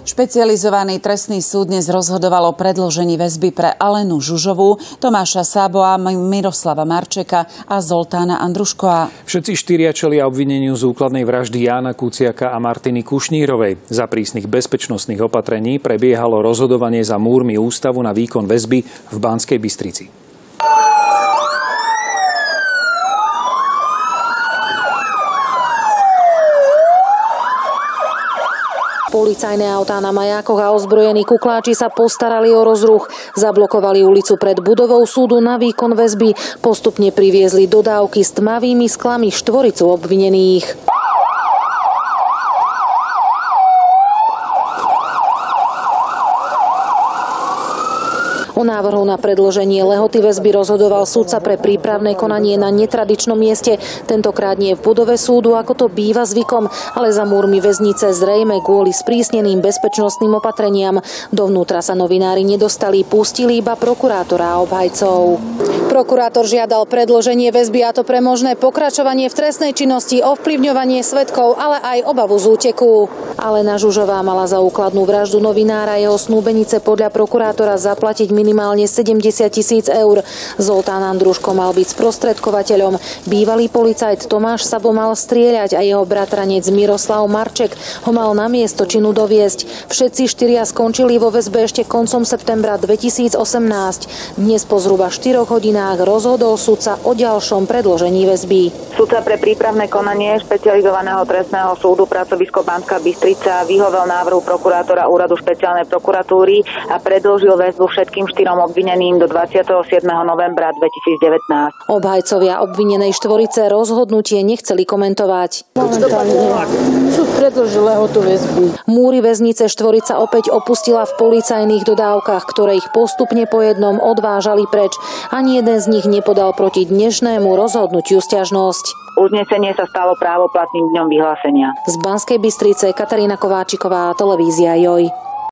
Špecializovaný trestný súd dnes rozhodoval o predĺžení väzby pre Alenu Žužovú, Tomáša Sáboa, Miroslava Marčeka a Zoltána Andrušková. Všetci štyria čelia obvineniu z úkladnej vraždy Jána Kuciaka a Martiny Kušnírovej. Za prísnych bezpečnostných opatrení prebiehalo rozhodovanie za múrmi ústavu na výkon väzby v Banskej Bystrici. Policajné autá na majákoch a ozbrojení kukláči sa postarali o rozruch. Zablokovali ulicu pred budovou súdu na výkon väzby. Postupne priviezli dodávky s tmavými sklami štvoricu obvinených. O návrhu na predĺženie lehoty väzby rozhodoval sudca pre prípravné konanie na netradičnom mieste. Tentokrát nie v budove súdu, ako to býva zvykom, ale za múrmi väznice, zrejme kvôli sprísneným bezpečnostným opatreniam. Dovnútra sa novinári nedostali, pustili iba prokurátora a obhajcov. Prokurátor žiadal predĺženie väzby, a to pre možné pokračovanie v trestnej činnosti, ovplyvňovanie svedkov, ale aj obavu z úteku. Alena Žužová mala za úkladnú vraždu novinára jeho snúbenice podľa prokurátora zaplatiť minimálne 70 000 eur. Zoltán Andruško mal byť sprostredkovateľom. Bývalý policajt Tomáš Sabo mal strieľať a jeho bratranec Miroslav Marček ho mal na miesto činu doviesť. Všetci štyria skončili vo väzbe ešte koncom septembra 2018. Dnes po zhruba 4 hodinách rozhodol sudca o ďalšom predĺžení väzby. Sudca pre prípravné konanie špecializovaného trestného súdu pracovisko Banská Bystrica vyhovel návrhu prokurátora úradu špeciálnej prokuratúry a predĺžil väzbu všetkým 4 obvineným do 27. novembra 2019. Obhajcovia obvinenej štvorice rozhodnutie nechceli komentovať. Súd predĺžil lehotu väzby. Múry väznice štvorica opäť opustila v policajných dodávkach, ktoré ich postupne po jednom odvážali preč. Ani jeden z nich nepodal proti dnešnému rozhodnutiu sťažnosť. Uznesenie sa stalo právoplatným dňom vyhlásenia. Z Banskej Bystrice Katarína Kováčiková, televízia JOJ.